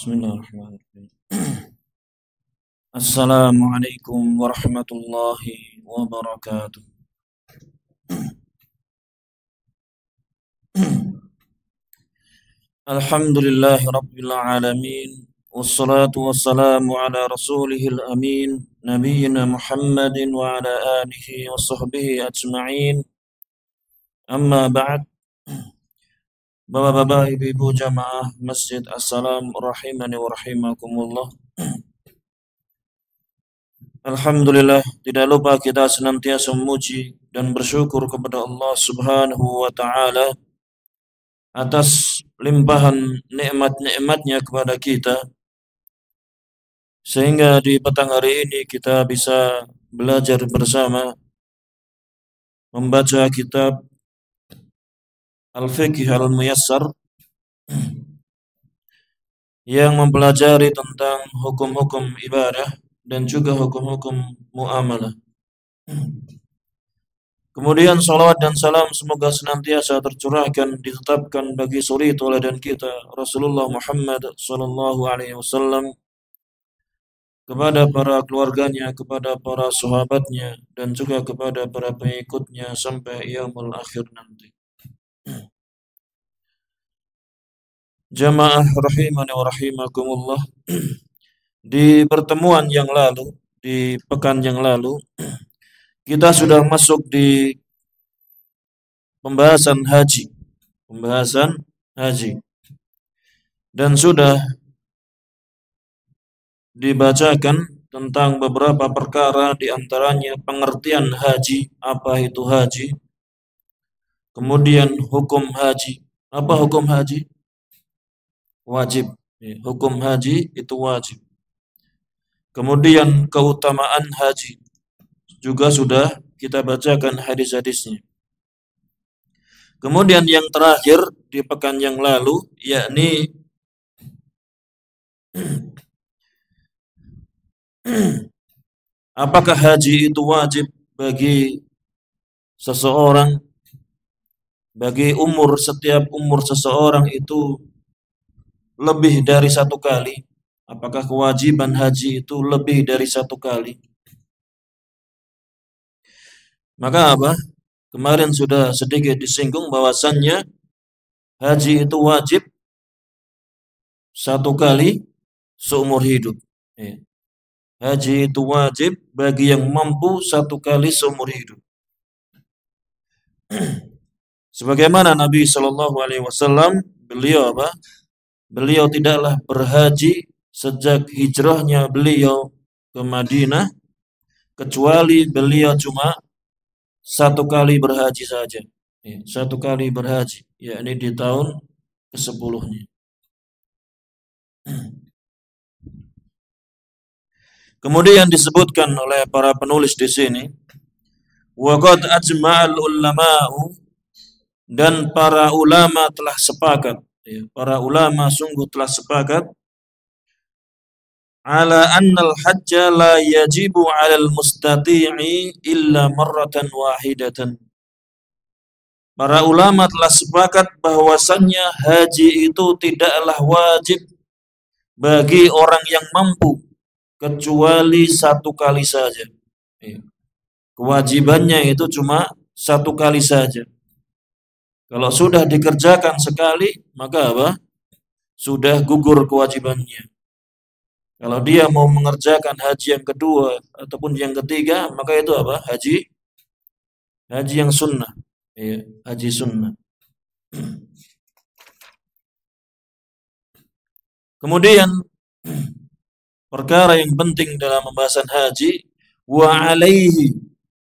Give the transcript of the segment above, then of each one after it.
Bismillahirrahmanirrahim. Assalamualaikum warahmatullahi wabarakatuh. Alhamdulillahi rabbil alamin. Wassalatu wassalamu ala rasulihil amin. Nabiyyina Muhammadin wa ala alihi wa sahbihi ajma'in. Amma ba'd. Bapak-bapak, ibu-ibu jamaah Masjid As-Salam rahimani wa rahimakumullah. Alhamdulillah, tidak lupa kita senantiasa memuji dan bersyukur kepada Allah Subhanahu wa taala atas limpahan nikmat-nikmatnya kepada kita, sehingga di petang hari ini kita bisa belajar bersama membaca kitab Al-Fiqh Al-Muyassar yang mempelajari tentang hukum-hukum ibadah dan juga hukum-hukum muamalah. Kemudian salawat dan salam semoga senantiasa tercurahkan, ditetapkan bagi suri tauladan kita Rasulullah Muhammad sallallahu alaihi wasallam, kepada para keluarganya, kepada para sahabatnya, dan juga kepada para pengikutnya sampai yaumul akhir nanti. Jamaah rahimani wa rahimakumullah. Di pertemuan yang lalu, di pekan yang lalu, kita sudah masuk di pembahasan haji. Dan sudah dibacakan tentang beberapa perkara, di antaranya pengertian haji, apa itu haji. Kemudian hukum haji. Apa hukum haji? Wajib. Hukum haji itu wajib. Kemudian keutamaan haji juga sudah kita bacakan hadis-hadisnya. Kemudian yang terakhir di pekan yang lalu, yakni apakah haji itu wajib bagi seseorang, bagi setiap umur seseorang itu lebih dari satu kali. Apakah kewajiban haji itu lebih dari satu kali? Maka apa? Kemarin sudah sedikit disinggung bahwasannya haji itu wajib satu kali seumur hidup. Haji itu wajib bagi yang mampu satu kali seumur hidup. Sebagaimana Nabi Shallallahu Alaihi Wasallam, beliau tidaklah berhaji sejak hijrahnya beliau ke Madinah, kecuali beliau cuma satu kali berhaji saja. Satu kali berhaji, yakni di tahun ke-10-nya. Kemudian disebutkan oleh para penulis di sini, wa qad ajma'al ulama'u, dan para ulama telah sepakat. Para ulama sungguh telah sepakat ala annal hajja la yajibu 'alal mustati'i illa marratan wahidatan. Para ulama telah sepakat bahwasannya haji itu tidaklah wajib bagi orang yang mampu kecuali satu kali saja. Kewajibannya itu cuma satu kali saja. Kalau sudah dikerjakan sekali, maka apa? Sudah gugur kewajibannya. Kalau dia mau mengerjakan haji yang kedua ataupun yang ketiga, maka itu apa? Haji yang sunnah. Ya, haji sunnah. Kemudian perkara yang penting dalam pembahasan haji, wa alaihi,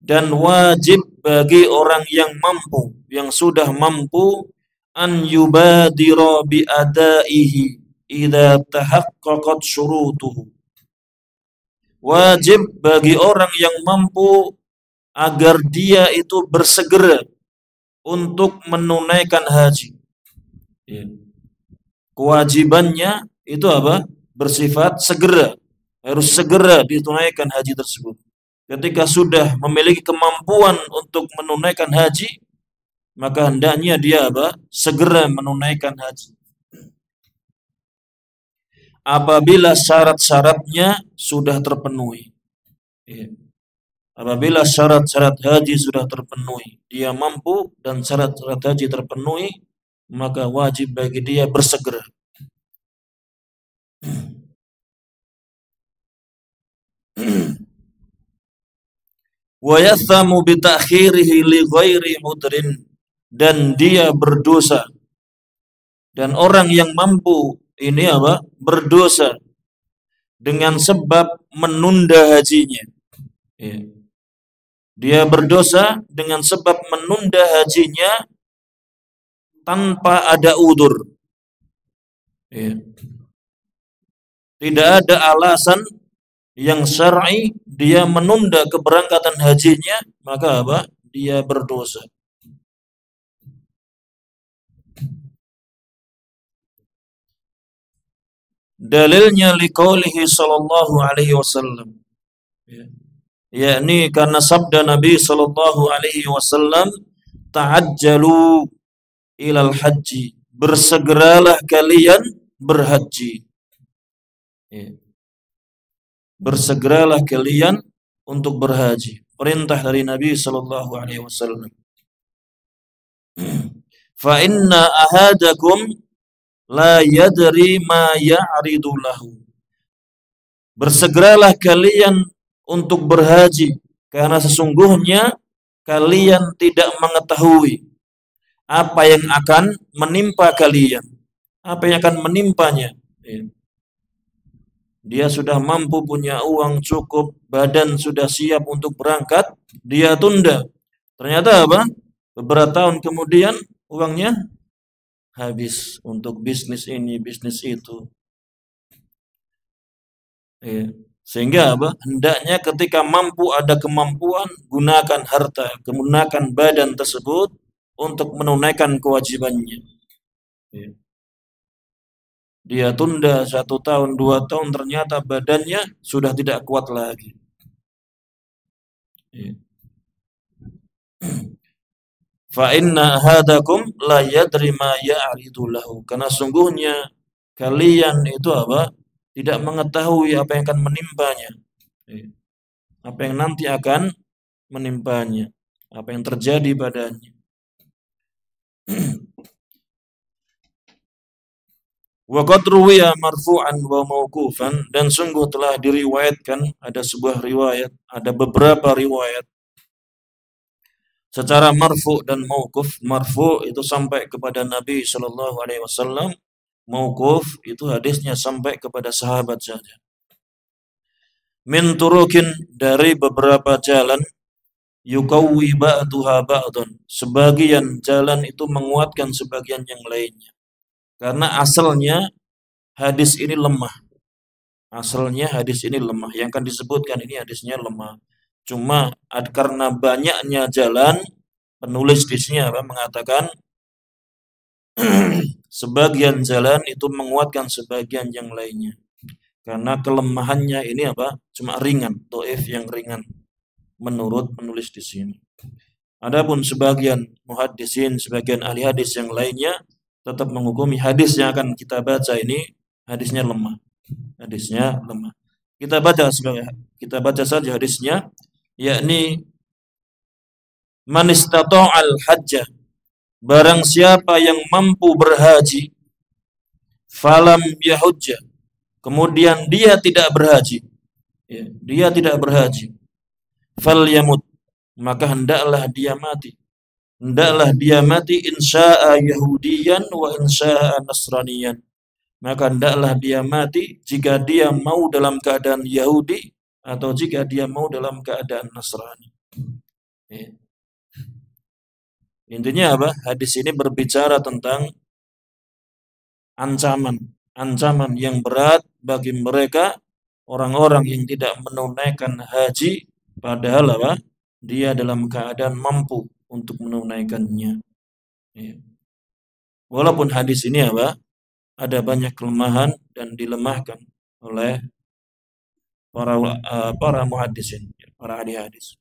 dan wajib bagi orang yang mampu, yang sudah mampu, an yubadira bi adaihi idza tahaqqaqat syurutuhu. Wajib bagi orang yang mampu agar dia itu bersegera untuk menunaikan haji. Ya. Kewajibannya itu apa? Bersifat segera. Harus segera ditunaikan haji tersebut. Ketika sudah memiliki kemampuan untuk menunaikan haji, maka hendaknya dia apa? Segera menunaikan haji. Apabila syarat-syaratnya sudah terpenuhi. Ya. Apabila syarat-syarat haji sudah terpenuhi, dia mampu dan syarat-syarat haji terpenuhi, maka wajib bagi dia bersegera. Wa yathamu bi ta'khirihi li ghairi udrin, dan dia berdosa. Dan orang yang mampu ini apa? Berdosa dengan sebab menunda hajinya. Ya. Dia berdosa dengan sebab menunda hajinya tanpa ada udzur. Ya. Tidak ada alasan yang syar'i dia menunda keberangkatan hajinya, maka apa? Dia berdosa. Dalilnya liqaulihi sallallahu alaihi wasallam. Ya. Yakni karena sabda Nabi sallallahu alaihi wasallam, ta'ajjalu ilal haji, bersegeralah kalian berhaji. Ya. Bersegeralah kalian untuk berhaji. Perintah dari Nabi sallallahu alaihi wasallam. Fa inna ahadakum la yadri ma ya'ridu lahu. Bersegeralah kalian untuk berhaji, karena sesungguhnya kalian tidak mengetahui apa yang akan menimpa kalian, apa yang akan menimpanya. Dia sudah mampu, punya uang cukup, badan sudah siap untuk berangkat, dia tunda. Ternyata apa? Beberapa tahun kemudian uangnya habis untuk bisnis ini, bisnis itu. Sehingga apa? Hendaknya ketika mampu, ada kemampuan, gunakan harta, gunakan badan tersebut untuk menunaikan kewajibannya. Dia tunda 1 tahun, 2 tahun, ternyata badannya sudah tidak kuat lagi. Fa inna ahadakum la yadri ma ya'ridu lahu. Karena sungguhnya kalian itu apa? Tidak mengetahui apa yang akan menimpanya. Apa yang nanti akan menimpanya. Apa yang terjadi padanya. Wa qad ruwiya marfu'an wa mauqufan, dan sungguh telah diriwayatkan, ada sebuah riwayat, ada beberapa riwayat secara marfu' dan mauquf. Marfu' itu sampai kepada Nabi sallallahu alaihi wasallam, mauquf itu hadisnya sampai kepada sahabat saja. Min turukin, dari beberapa jalan, yukawwi ba'duha ba'dun, sebagian jalan itu menguatkan sebagian yang lainnya. Karena asalnya hadis ini lemah. Asalnya hadis ini lemah. Yang akan disebutkan ini hadisnya lemah. Cuma karena banyaknya jalan, penulis di sini mengatakan sebagian jalan itu menguatkan sebagian yang lainnya. Karena kelemahannya ini cuma ringan, dhaif yang ringan menurut penulis di sini. Adapun sebagian muhaddisin, sebagian ahli hadis yang lainnya tetap menghukumi hadis yang akan kita baca ini hadisnya lemah. Hadisnya lemah. Kita baca saja hadisnya, yakni man istata'al hajjah, barang siapa yang mampu berhaji, falam yahujja, kemudian dia tidak berhaji, ya, dia tidak berhaji, falyamut, maka hendaklah dia mati. Hendaklah dia mati insya'a Yahudiyan wa insya'a Nasraniyan. Maka hendaklah dia mati jika dia mau dalam keadaan Yahudi atau jika dia mau dalam keadaan Nasrani. Ya. Intinya apa? Hadis ini berbicara tentang ancaman yang berat bagi mereka orang-orang yang tidak menunaikan haji padahal apa? Dia dalam keadaan mampu untuk menunaikannya. Ya. Walaupun hadis ini apa? Ada banyak kelemahan dan dilemahkan oleh para muhaddisin, para ahli hadis.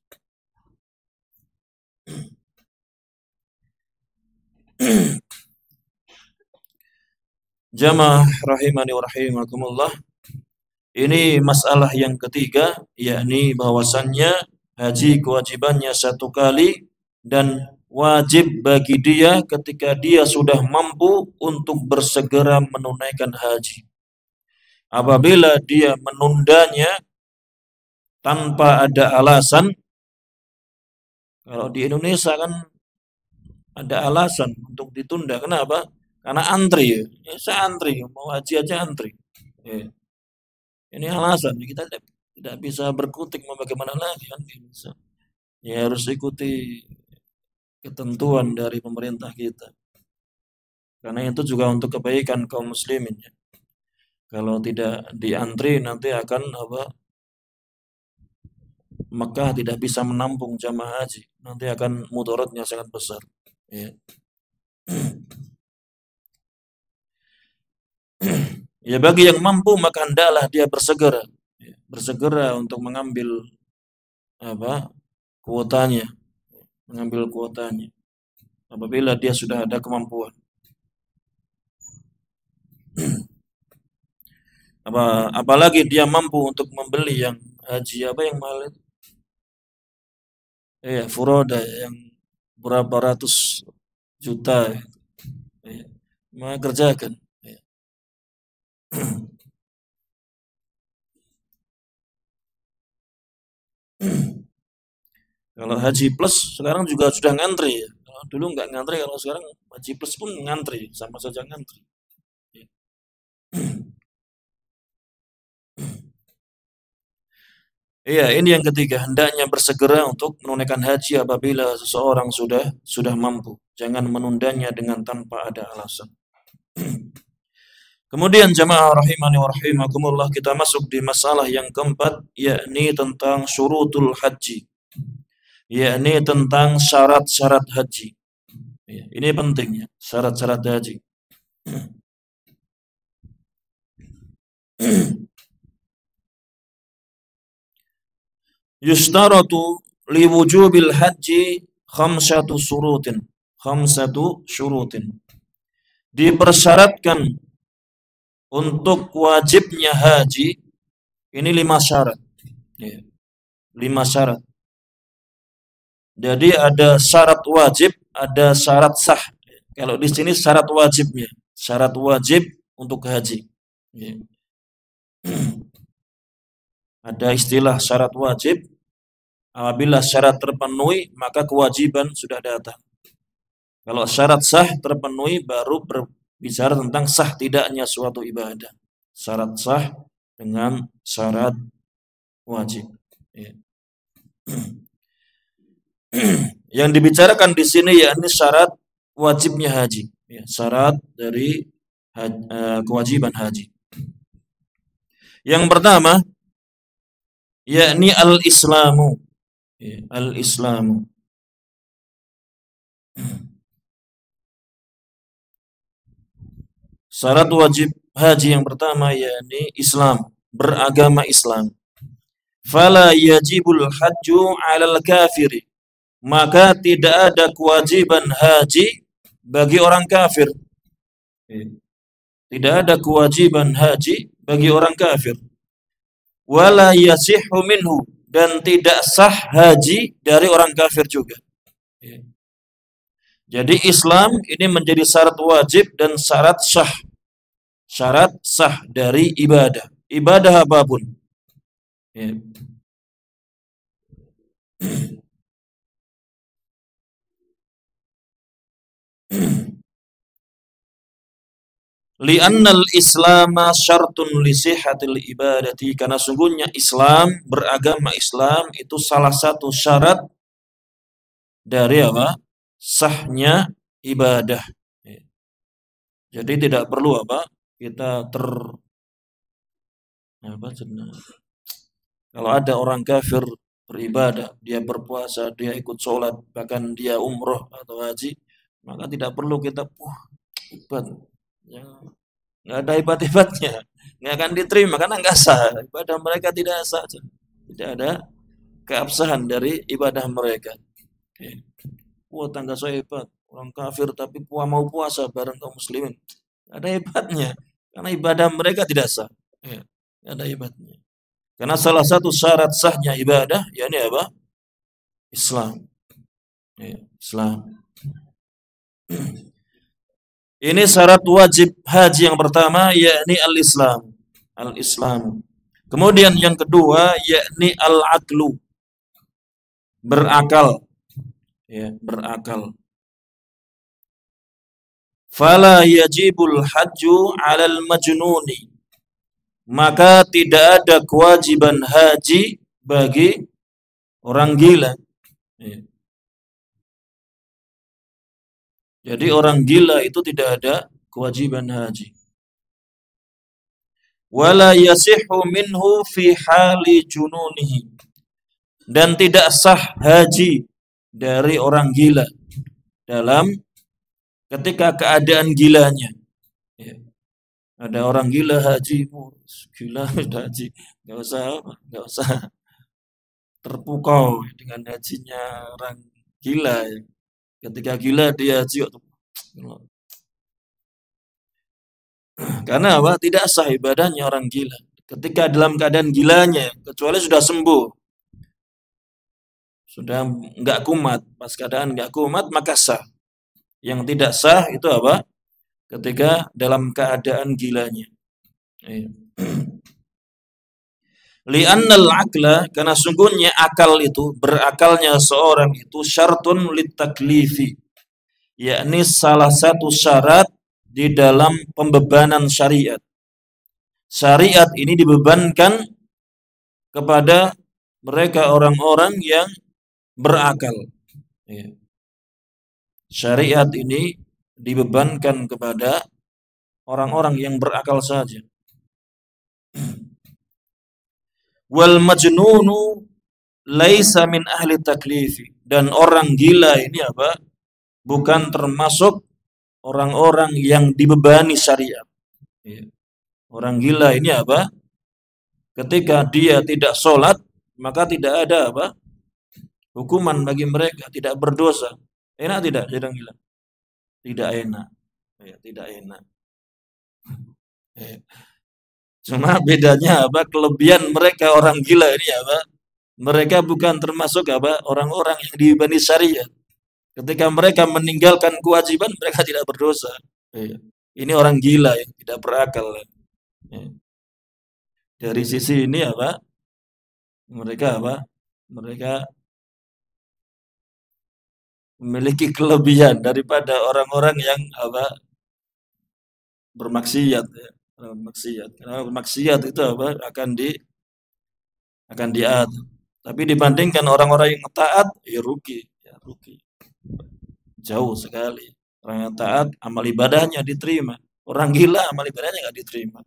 Jamaah rahimani wa rahimakumullah. Ini masalah yang ketiga, yakni bahwasannya haji kewajibannya 1 kali dan wajib bagi dia ketika dia sudah mampu untuk bersegera menunaikan haji. Apabila dia menundanya tanpa ada alasan, kalau di Indonesia kan ada alasan untuk ditunda. Kenapa? Karena antri. Ya, saya antri, mau haji aja antri. Ya. Ini alasan. Kita tidak bisa berkutik, mau bagaimana lagi kan? Ya harus ikuti ketentuan dari pemerintah kita. Karena itu juga untuk kebaikan kaum muslimin. Ya. Kalau tidak diantri nanti akan Mekah tidak bisa menampung jamaah haji. Nanti akan mudaratnya sangat besar. Ya. Ya bagi yang mampu maka hendaklah dia bersegera untuk mengambil kuotanya, apabila dia sudah ada kemampuan. Apalagi dia mampu untuk membeli yang haji yang mahal itu. Furoda yang berapa ratus juta. Maka kerjakan. Kalau haji plus sekarang juga sudah ngantri. Kalau dulu nggak ngantri, kalau sekarang haji plus pun ngantri, sama saja ngantri. Iya, ini yang ketiga, hendaknya bersegera untuk menunaikan haji apabila seseorang sudah mampu. Jangan menundanya dengan tanpa ada alasan. Kemudian jamaah rahimani wa rahimakumullah, kita masuk di masalah yang keempat, yakni tentang syurutul haji. Yakni tentang syarat-syarat haji. Ini pentingnya, syarat-syarat haji. Yustaratu liwujubil haji khamsatu syurutin. Dipersyaratkan untuk wajibnya haji ini 5 syarat. 5 syarat. Jadi ada syarat wajib, ada syarat sah. Kalau di sini syarat wajibnya, syarat wajib untuk haji. Ada istilah syarat wajib. Apabila syarat terpenuhi, maka kewajiban sudah datang. Kalau syarat sah terpenuhi, baru berbicara tentang sah tidaknya suatu ibadah. Syarat sah dengan syarat wajib. Yang dibicarakan di sini yakni syarat wajibnya haji. Syarat dari kewajiban haji. Yang pertama, yakni al-islamu. Al-islamu. Syarat wajib haji yang pertama yakni Islam, beragama Islam. Fala yajibul hajju 'alal kafiri. Maka tidak ada kewajiban haji bagi orang kafir. Tidak ada kewajiban haji bagi orang kafir. Wala yasihhu minhu, dan tidak sah haji dari orang kafir juga. Jadi Islam ini menjadi syarat wajib dan syarat sah. syarat sah dari ibadah. Ibadah apapun. Ya. Li'annal islama syartun li sihhatil ibadati, karena sungguhnya Islam, beragama Islam itu salah satu syarat dari apa? Sahnya ibadah. Jadi tidak perlu apa? Kita kalau ada orang kafir beribadah, dia berpuasa, dia ikut sholat, bahkan dia umroh atau haji, maka tidak perlu kita hebat. Ya, nggak ada hebat-hebatnya, nggak akan diterima karena nggak sah. Ibadah mereka tidak sah, tidak ada keabsahan dari ibadah mereka. Wah, tangga saya hebat, orang kafir tapi mau puasa bareng kaum muslimin, nggak ada hebatnya karena ibadah mereka tidak sah. Nggak ada hebatnya. Karena salah satu syarat sahnya ibadah, yakni apa? Islam. Islam. Ini syarat wajib haji yang pertama, yakni al-Islam. Al-Islam. Kemudian yang kedua, yakni al-aqlu. Berakal. Berakal. Fala yajibul hajju 'alal majnuni. Maka tidak ada kewajiban haji bagi orang gila. Jadi orang gila itu tidak ada kewajiban haji. Wala yasihhu minhu fi hali jununihi. Dan tidak sah haji dari orang gila dalam ketika keadaan gilanya. Ada orang gila haji, gila haji, nggak usah terpukau dengan hajinya orang gila. Ketika gila dia haji, karena apa? Tidak sah ibadahnya orang gila. Ketika dalam keadaan gilanya, kecuali sudah sembuh, sudah nggak kumat, pas keadaan nggak kumat maka sah. Yang tidak sah itu apa? Ketika dalam keadaan gilanya. Li'annal aqla, karena sungguhnya akal itu, berakalnya seorang itu syartun litaklifi, yakni salah satu syarat di dalam pembebanan syariat. Syariat ini dibebankan kepada mereka orang-orang yang berakal. Syariat ini dibebankan kepada orang-orang yang berakal saja. Wal majnunu laisa min ahli taklifi, dan orang gila ini apa? Bukan termasuk orang-orang yang dibebani syariat. Orang gila ini apa? Ketika dia tidak sholat, maka tidak ada apa? Hukuman bagi mereka, tidak berdosa. Enak tidak jadi orang gila? Tidak enak. Tidak enak. Cuma bedanya apa? Kelebihan mereka orang gila ini apa? Mereka bukan termasuk apa? Orang-orang yang dibebani syariat. Ketika mereka meninggalkan kewajiban, mereka tidak berdosa. Ini orang gila yang tidak berakal. Dari sisi ini apa? Mereka apa? Mereka memiliki kelebihan daripada orang-orang yang apa? Bermaksiat. Maksiat. Karena maksiat itu apa? Akan diat. Tapi dibandingkan orang-orang yang taat, ya rugi. Jauh sekali. Orang yang taat, amal ibadahnya diterima. Orang gila, amal ibadahnya nggak diterima.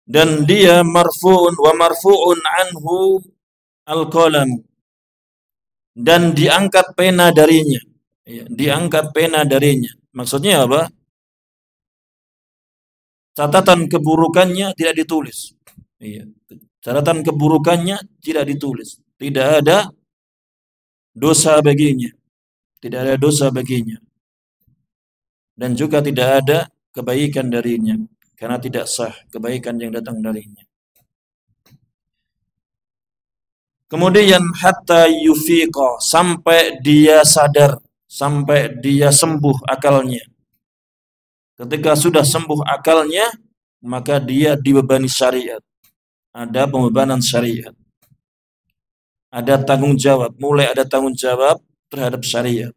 Dan dia marfu'un anhu al-qalam, dan diangkat pena darinya. Diangkat pena darinya. Maksudnya apa? Catatan keburukannya tidak ditulis. Catatan keburukannya tidak ditulis. Tidak ada dosa baginya. Tidak ada dosa baginya. Dan juga tidak ada kebaikan darinya. Karena tidak sah kebaikan yang datang darinya. Kemudian hatta yufiqa, sampai dia sadar. sampai dia sembuh akalnya. Ketika sudah sembuh akalnya, maka dia dibebani syariat. Ada pembebanan syariat. Ada tanggung jawab, mulai ada tanggung jawab terhadap syariat.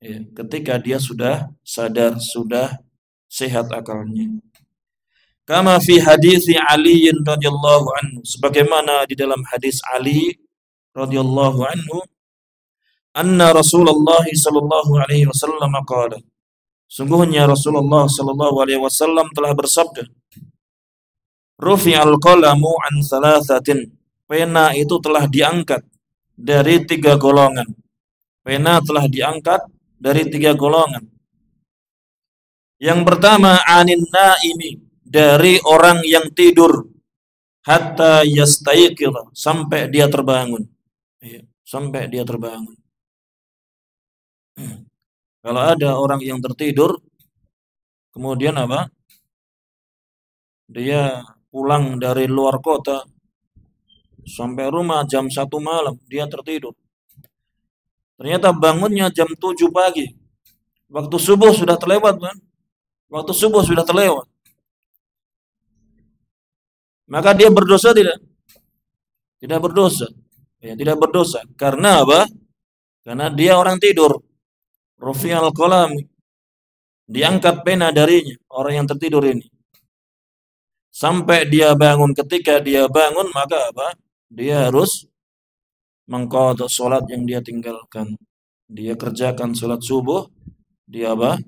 Ya, ketika dia sudah sadar, sudah sehat akalnya. Kama fi hadis Ali radhiyallahu anhu, sebagaimana di dalam hadis Ali radhiyallahu anhu, anna Rasulullah sallallahu alaihi wasallam qala, sungguhnya Rasulullah sallallahu alaihi wasallam telah bersabda, rufi'al qalamu an thalathatin, pena itu telah diangkat dari 3 golongan. Pena telah diangkat dari 3 golongan. Yang pertama, anin naimi, dari orang yang tidur, hatta yastayqidha, sampai dia terbangun. Sampai dia terbangun. Kalau ada orang yang tertidur, kemudian apa? Dia pulang dari luar kota, sampai rumah jam 1 malam, dia tertidur. Ternyata bangunnya jam 7 pagi. Waktu subuh sudah terlewat, kan? Waktu subuh sudah terlewat. Maka dia berdosa tidak? Tidak berdosa. Ya, tidak berdosa. Karena apa? Karena dia orang tidur. Rufi'al qalam, diangkat pena darinya, orang yang tertidur ini. Sampai dia bangun, ketika dia bangun, maka apa? Dia harus mengqadha salat yang dia tinggalkan. Dia kerjakan salat subuh, dia apa?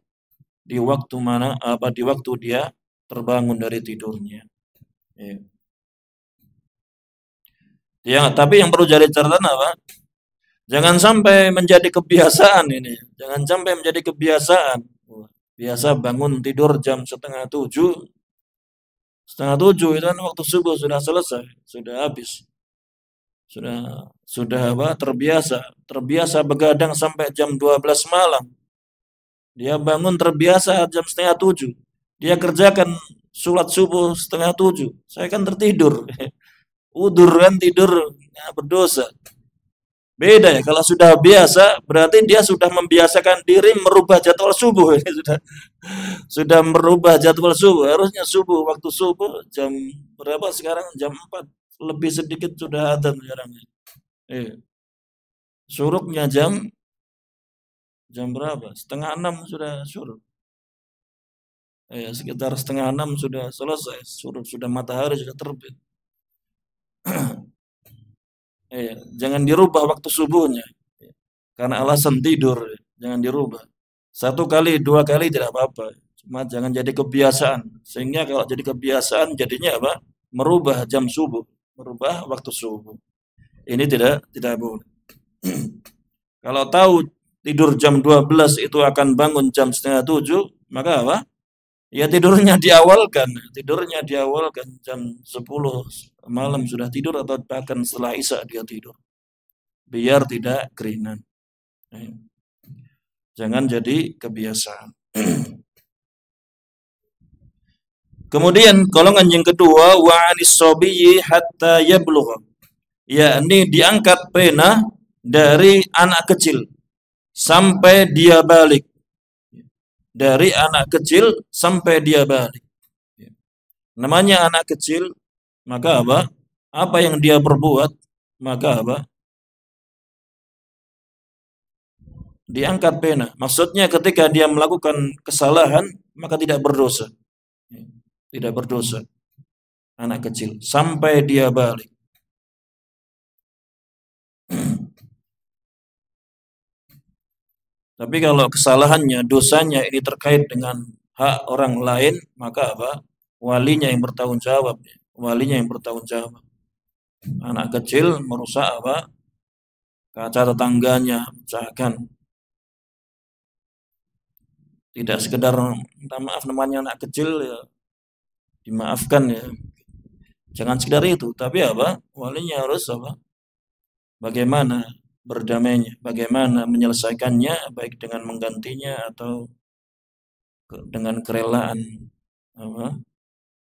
Di waktu mana? Apa? Di waktu dia terbangun dari tidurnya. Ya, tapi yang perlu jadi catatan apa? Jangan sampai menjadi kebiasaan ini. Jangan sampai menjadi kebiasaan. Biasa bangun tidur jam 6:30. 6:30 itu kan waktu subuh sudah selesai, sudah habis. Sudah apa? Terbiasa begadang sampai jam 12 malam. Dia bangun terbiasa jam 6:30. Dia kerjakan sholat subuh 6:30. Saya kan tertidur. Udur kan tidur, ya, berdosa. Beda ya, kalau sudah biasa berarti dia sudah membiasakan diri merubah jadwal subuh. Sudah merubah jadwal subuh. Harusnya subuh, waktu subuh jam berapa sekarang? Jam 4. Lebih sedikit sudah adzan sekarang. Syuruknya jam berapa? 5:30 sudah syuruk. Sekitar 5:30 sudah selesai. Syuruk, sudah matahari sudah terbit. Jangan dirubah waktu subuhnya. Karena alasan tidur, jangan dirubah. 1 kali, 2 kali tidak apa-apa. Cuma jangan jadi kebiasaan. Sehingga kalau jadi kebiasaan jadinya apa? Merubah jam subuh, merubah waktu subuh. Ini tidak boleh. Kalau tahu tidur jam 12 itu akan bangun jam 6:30, maka apa? Ya tidurnya diawalkan jam 10 malam sudah tidur, atau bahkan setelah Isya dia tidur. Biar tidak keringan. Jangan jadi kebiasaan. Kemudian golongan yang kedua, wa anis sabiyyi hatta yablugha, yakni diangkat pena dari anak kecil sampai dia balik. Dari anak kecil sampai dia balik. Namanya anak kecil, maka apa? Apa yang dia perbuat, maka apa? Diangkat pena. Maksudnya ketika dia melakukan kesalahan, maka tidak berdosa. Tidak berdosa. Anak kecil sampai dia balik. Tapi kalau kesalahannya, dosanya ini terkait dengan hak orang lain, maka apa? Walinya yang bertanggung jawab. Walinya yang bertanggung jawab. Anak kecil merusak apa? Kaca tetangganya, pecahkan. Tidak sekedar minta maaf, namanya anak kecil ya dimaafkan ya. Jangan sekedar itu, tapi apa? Walinya harus apa? Bagaimana berdamainya, bagaimana menyelesaikannya, baik dengan menggantinya atau dengan kerelaan apa?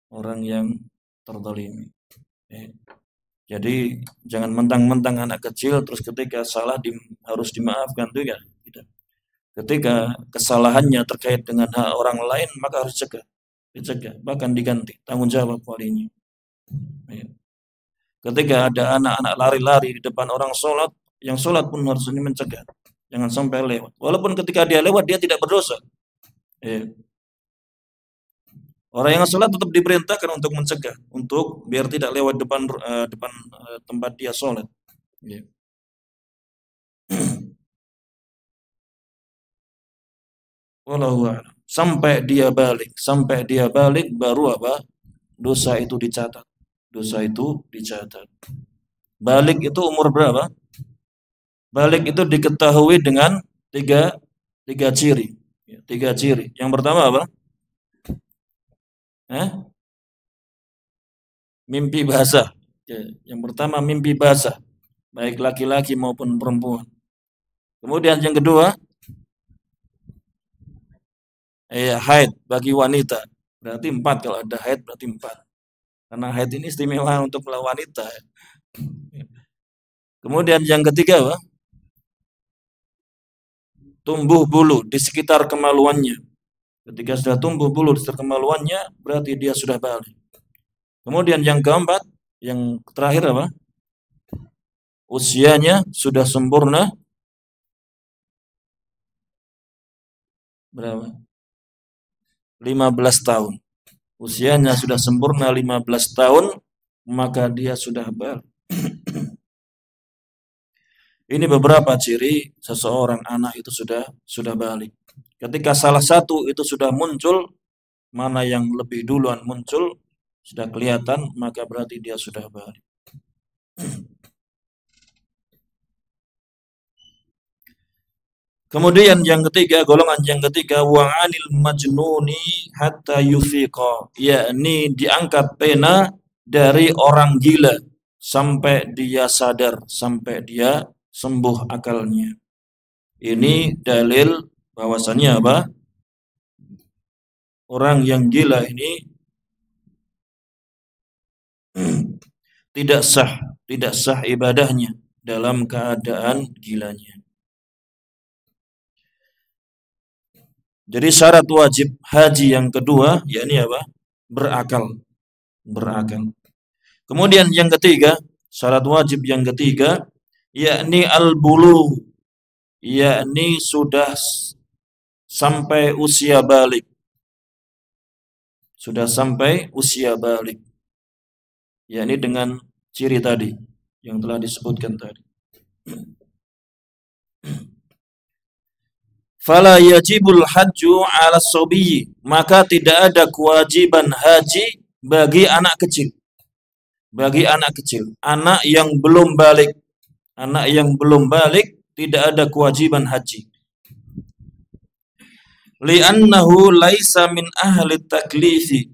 Orang yang terzalimi. Jadi jangan mentang-mentang anak kecil terus ketika salah harus dimaafkan, itu ya tidak. Ketika kesalahannya terkait dengan hak orang lain, maka harus dicegah, bahkan diganti tanggung jawab walinya. Ya. Ketika ada anak-anak lari-lari di depan orang sholat, yang sholat pun harus ini mencegah, jangan sampai lewat. Walaupun ketika dia lewat dia tidak berdosa. Ya. Orang yang sholat tetap diperintahkan untuk mencegah, untuk biar tidak lewat depan tempat dia sholat. Ya. Wallahu a'lam. Sampai dia balik baru apa? Dosa itu dicatat. Balik itu umur berapa? Balik itu diketahui dengan tiga ciri. Tiga ciri. Yang pertama apa? Mimpi basah. Yang pertama mimpi basah, baik laki-laki maupun perempuan. Kemudian yang kedua, haid bagi wanita. Berarti 4, kalau ada haid berarti 4. Karena haid ini istimewa untuk wanita. Kemudian yang ketiga apa? Tumbuh bulu di sekitar kemaluannya. Ketika sudah tumbuh bulu di sekitar kemaluannya, berarti dia sudah balik. Kemudian yang keempat, yang terakhir apa? Usianya sudah sempurna berapa? 15 tahun. Usianya sudah sempurna 15 tahun, maka dia sudah balik. Ini beberapa ciri seseorang anak itu sudah balik. Ketika salah satu itu sudah muncul, mana yang lebih duluan muncul, sudah kelihatan, maka berarti dia sudah balik. Kemudian yang ketiga, golongan yang ketiga, wa'anil majnuni hatta yufiqa, yakni diangkat pena dari orang gila sampai dia sadar, sampai dia sembuh akalnya. Ini dalil bahwasannya apa? Orang yang gila ini tidak sah ibadahnya dalam keadaan gilanya. Jadi syarat wajib haji yang kedua, yakni apa? Berakal. Kemudian yang ketiga, syarat wajib yang ketiga, yakni al-bulugh, yakni sudah sampai usia balik. Sudah sampai usia balik. Yakni dengan ciri tadi yang telah disebutkan tadi. Fala yajibul hajju 'ala sabiyyi, maka tidak ada kewajiban haji bagi anak kecil. Bagi anak kecil, anak yang belum balik. Anak yang belum balik tidak ada kewajiban haji. Li'annahu laisa min ahli taklifi.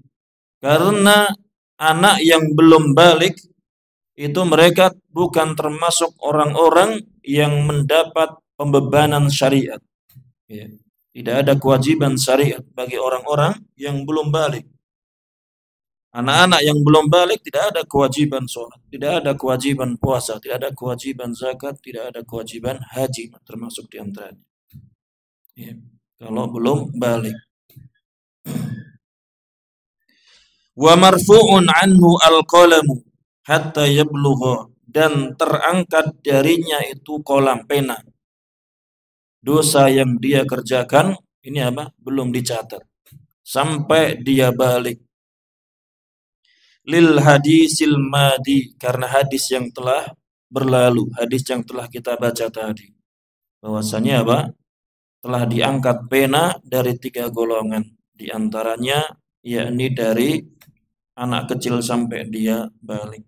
Karena anak yang belum balik itu mereka bukan termasuk orang-orang yang mendapat pembebanan syariat. Ya. Tidak ada kewajiban syariat bagi orang-orang yang belum balik. Anak-anak yang belum balik tidak ada kewajiban sholat, tidak ada kewajiban puasa, tidak ada kewajiban zakat, tidak ada kewajiban haji, termasuk di antaranya. Ya. Kalau belum balik. Wa marfu'un anhu al-qalamu hatta yablugha, dan terangkat darinya itu kolam pena. Dosa yang dia kerjakan ini apa? Belum dicatat sampai dia balik. Lil hadisil madi, karena hadis yang telah berlalu, hadis yang telah kita baca tadi. Bahwasanya apa? Telah diangkat pena dari 3 golongan, di antaranya yakni dari anak kecil sampai dia balik.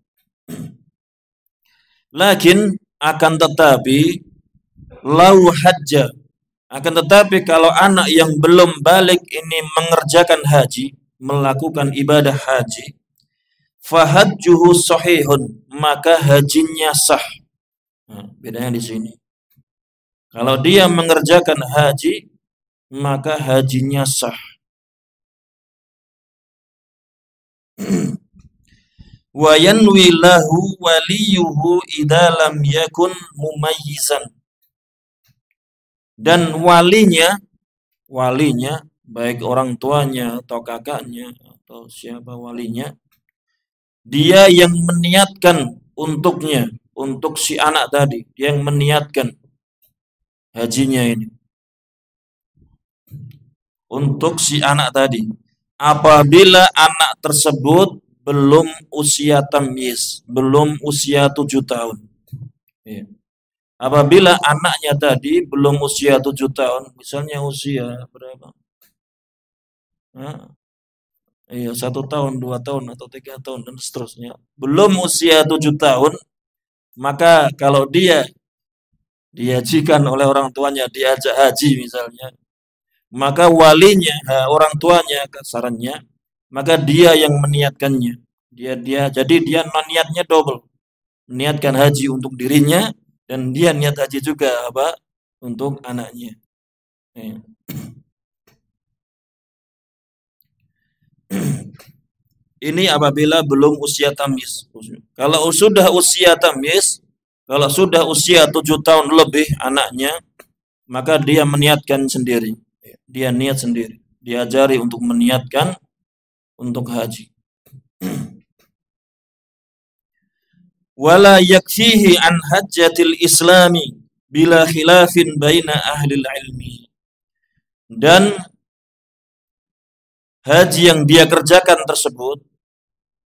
Lakin akan tetapi lau hajja, akan tetapi kalau anak yang belum balik ini mengerjakan haji, melakukan ibadah haji, fahajjuhu sahihun, maka hajinya sah. Nah, bedanya di sini. Kalau dia mengerjakan haji, maka hajinya sah. Wa yanwi lahu waliyuhu idza lam yakun mumayyizan. dan walinya baik orang tuanya atau kakaknya atau siapa walinya, dia yang meniatkan untuknya, untuk si anak tadi, dia yang meniatkan hajinya ini untuk si anak tadi. Apabila anak tersebut belum usia tamyiz, belum usia 7 tahun. Ya. Apabila anaknya tadi belum usia 7 tahun, misalnya usia berapa? Nah, iya, 1 tahun, 2 tahun, atau 3 tahun, dan seterusnya. Belum usia 7 tahun, maka kalau dia dihajikan oleh orang tuanya, diajak haji misalnya, maka walinya, orang tuanya kasarannya, maka dia yang meniatkannya. Jadi dia niatnya double. Niatkan haji untuk dirinya dan dia niat haji juga untuk anaknya. Ini apabila belum usia tamyiz. Kalau sudah usia tamyiz, kalau sudah usia 7 tahun lebih anaknya, maka dia meniatkan sendiri. Dia niat sendiri. Diajari untuk meniatkan untuk haji. Wala yakfihi an hajjatil islami bila khilafin baina ahli ilmi. Dan haji yang dia kerjakan tersebut,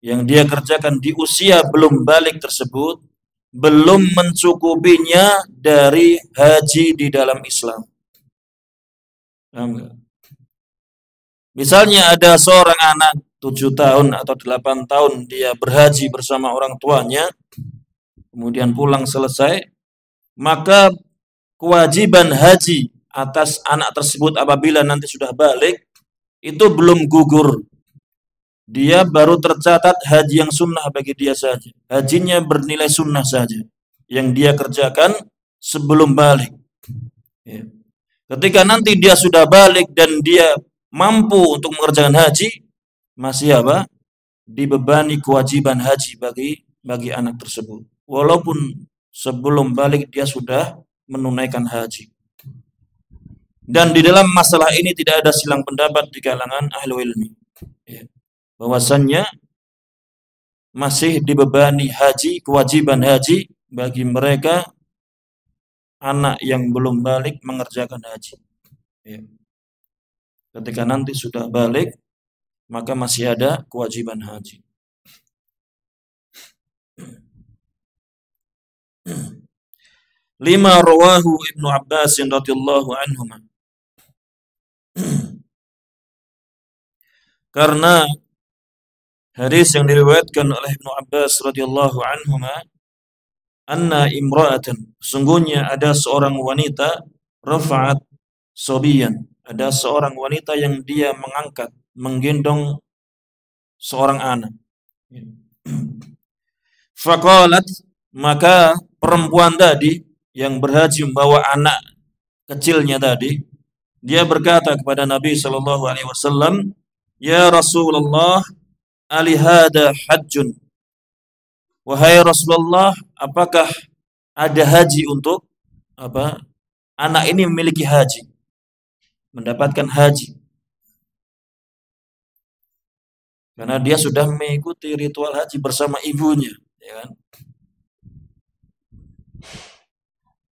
yang dia kerjakan di usia belum balik tersebut, belum mencukupinya dari haji di dalam Islam. Misalnya ada seorang anak 7 tahun atau 8 tahun dia berhaji bersama orang tuanya, kemudian pulang selesai, maka kewajiban haji atas anak tersebut apabila nanti sudah balik itu belum gugur. Dia baru tercatat haji yang sunnah bagi dia saja. Hajinya bernilai sunnah saja yang dia kerjakan sebelum balik. Ya. Ketika nanti dia sudah balik dan dia mampu untuk mengerjakan haji, masih dibebani kewajiban haji bagi anak tersebut. Walaupun sebelum balik dia sudah menunaikan haji. Dan di dalam masalah ini tidak ada silang pendapat di kalangan ahli ilmi. Ya. Bahwasannya masih dibebani haji, kewajiban haji bagi mereka anak yang belum balik mengerjakan haji. Ya. Ketika nanti sudah balik, maka masih ada kewajiban haji. Lima rawahu Ibnu Abbas radhiyallahu anhuma. Karena hadis yang diriwayatkan oleh Ibnu Abbas radhiyallahu anhuma, anna imra'atan, sungguhnya ada seorang wanita, rafa'at sobiyan, ada seorang wanita yang dia mengangkat, menggendong seorang anak. Faqalat, maka perempuan tadi yang berhaji membawa anak kecilnya tadi, dia berkata kepada Nabi sallallahu alaihi wasallam, "Ya Rasulullah, alihada hajjun?" Wahai Rasulullah, apakah ada haji untuk anak ini memiliki haji, mendapatkan haji? Karena dia sudah mengikuti ritual haji bersama ibunya, ya kan?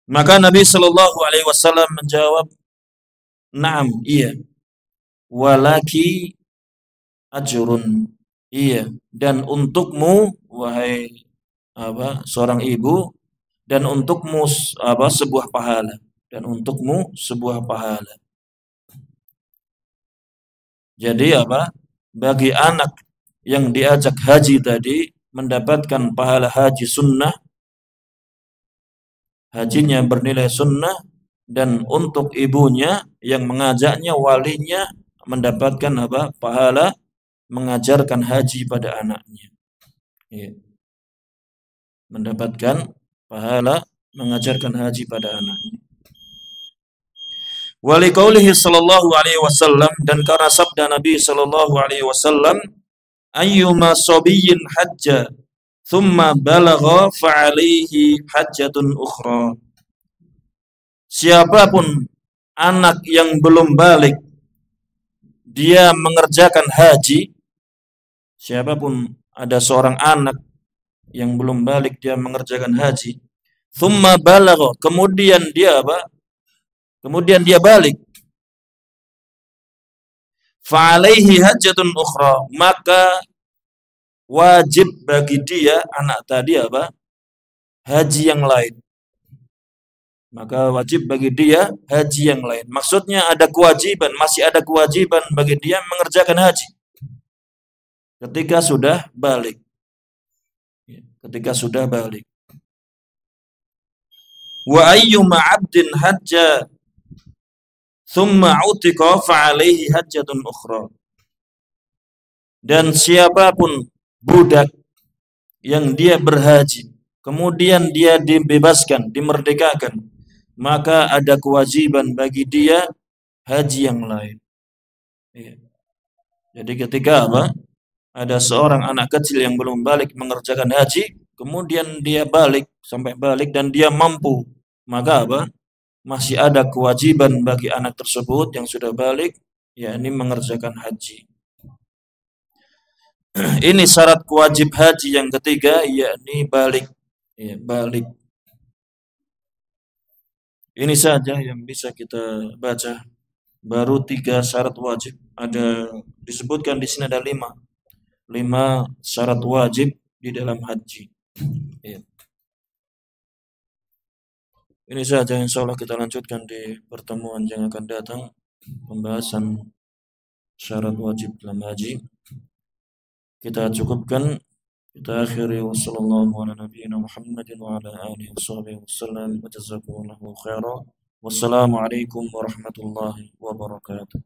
Maka Nabi Shallallahu Alaihi Wasallam menjawab, "Naam, iya. Walaki ajrun, iya. Dan untukmu, wahai seorang ibu, dan untukmu sebuah pahala, dan untukmu sebuah pahala." Jadi bagi anak yang diajak haji tadi mendapatkan pahala haji sunnah, hajinya bernilai sunnah, dan untuk ibunya yang mengajaknya, walinya, mendapatkan pahala mengajarkan haji pada anaknya. Ya. Mendapatkan pahala mengajarkan haji pada anaknya. Wali qaulihi sallallahu alaihi wasallam, dan karena sabda Nabi sallallahu alaihi wasallam, ayyuma sabiyyin hajja thumma balagha fa'alaihi hajjatun ukhra. Siapapun anak yang belum balik dia mengerjakan haji, siapapun ada seorang anak yang belum balik dia mengerjakan haji, thumma balagha, kemudian dia apa? Kemudian dia balik. Fa alaihi hajjatun ukhra, maka wajib bagi dia anak tadi apa? Haji yang lain. Maka wajib bagi dia haji yang lain. Maksudnya ada kewajiban, masih ada kewajiban bagi dia mengerjakan haji ketika sudah balik. Ketika sudah balik. Wa ayyuma 'abdin hajja thumma 'utiqa fa 'alaihi hajjatun ukhra. Dan siapapun budak yang dia berhaji, kemudian dia dibebaskan, dimerdekakan, maka ada kewajiban bagi dia haji yang lain. Jadi ketika apa? Ada seorang anak kecil yang belum balik mengerjakan haji, kemudian dia balik, sampai balik dan dia mampu, maka apa? Masih ada kewajiban bagi anak tersebut yang sudah balik, yakni mengerjakan haji. Ini syarat wajib haji yang ketiga, yakni balik. Ya, balik. Ini saja yang bisa kita baca. Baru 3 syarat wajib. Ada disebutkan di sini ada 5 syarat wajib di dalam haji. Ya. Ini saja, insya Allah kita lanjutkan di pertemuan yang akan datang, pembahasan syarat wajib dalam haji. Kita cukupkan, kita akhiri. Wassallallahu ala nabiyyina Muhammadin wa ala alihi wasallam wa jazakumullahu khairan. Wassalamualaikum warahmatullahi wabarakatuh.